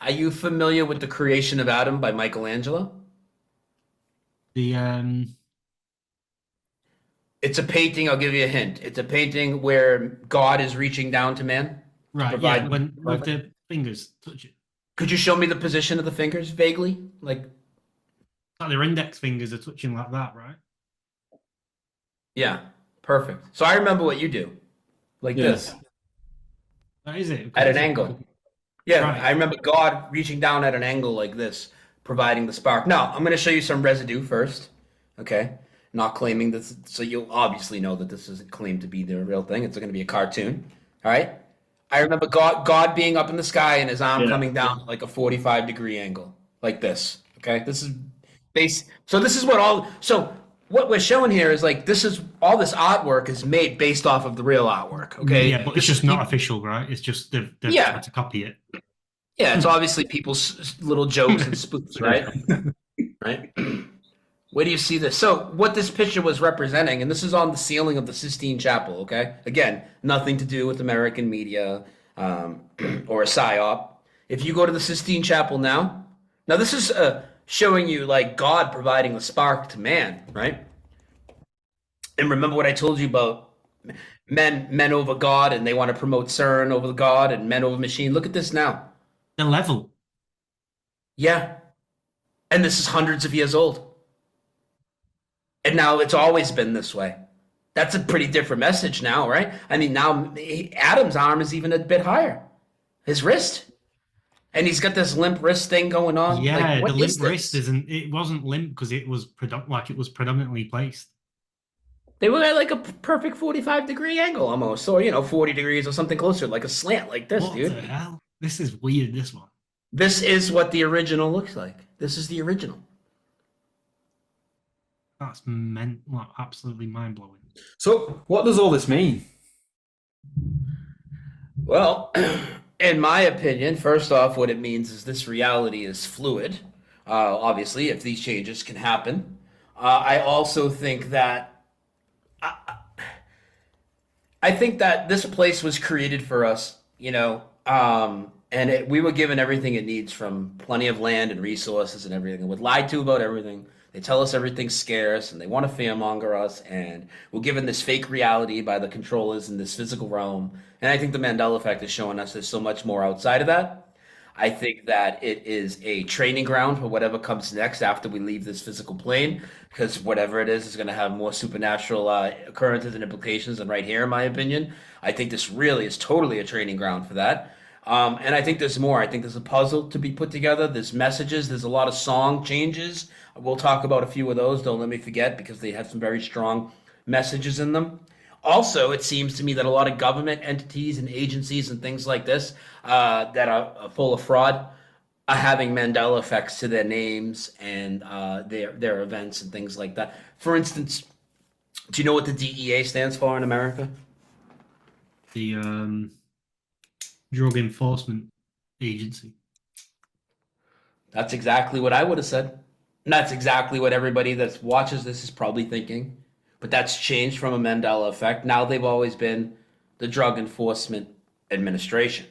Are you familiar with The Creation of Adam by Michelangelo? The It's a painting, I'll give you a hint. It's a painting where God is reaching down to man to right, yeah, provide. when with the fingers touch it. Could you show me the position of the fingers vaguely? Like, Like their index fingers are touching like that, right? yeah, perfect. So I remember what you do, like Yeah. this, That is it, because at an it's a angle. Yeah, right. I remember God reaching down at an angle like this, providing the spark. Now, I'm going to show you some residue first, okay? Not claiming this, so you'll obviously know that this isn't claimed to be the real thing. It's going to be a cartoon, all right? I remember God being up in the sky and his arm Yeah. coming down at like a 45-degree angle, like this, okay? This is base. So this is what all. So what we're showing here is like this is all this artwork is made based off of the real artwork, okay? Yeah, but it's This is just not official, right? It's just they've yeah, tried to copy it. yeah. It's obviously people's little jokes and spoofs, right? Right. Where do you see this? So, what this picture was representing, and this is on the ceiling of the Sistine Chapel, okay? Again, nothing to do with American media or a psyop. If you go to the Sistine Chapel now this is showing you like God providing the spark to man, right? And remember what I told you about men over God, and they want to promote CERN over God and men over machine. Look at this now. The level. Yeah, and this is hundreds of years old. And now it's always been this way. That's a pretty different message now, right? I mean, now Adam's arm is even a bit higher, his wrist, and he's got this limp wrist thing going on. Like, Yeah, the what is limp wrist this? isn't. It wasn't limp because it was predominantly placed. They were at like a perfect 45-degree angle almost, or 40 degrees or something closer, like a slant like this, What the dude. hell? This is weird. This one. This is what the original looks like. This is the original. That's meant like absolutely mind blowing. So, what does all this mean? Well, in my opinion, first off, what it means is this reality is fluid. Obviously, if these changes can happen. I also think that I think that this place was created for us, and we were given everything it needs from plenty of land and resources and everything. And we're lied to about everything. They tell us everything's scarce and they want to fearmonger us. And we're given this fake reality by the controllers in this physical realm. And I think the Mandela Effect is showing us there's so much more outside of that. I think that it is a training ground for whatever comes next after we leave this physical plane, because whatever it is going to have more supernatural occurrences and implications than right here, in my opinion. I think this really is totally a training ground for that. And I think there's more. I think there's a puzzle to be put together. There's messages. There's a lot of song changes. We'll talk about a few of those. Don't let me forget because they have some very strong messages in them. Also, it seems to me that a lot of government entities and agencies and things like this that are full of fraud are having Mandela effects to their names and their events and things like that. For instance, do you know what the DEA stands for in America? The Drug Enforcement Agency. That's exactly what I would have said. And that's exactly what everybody that watches this is probably thinking. But that's changed from a Mandela effect. Now they've always been the Drug Enforcement Administration.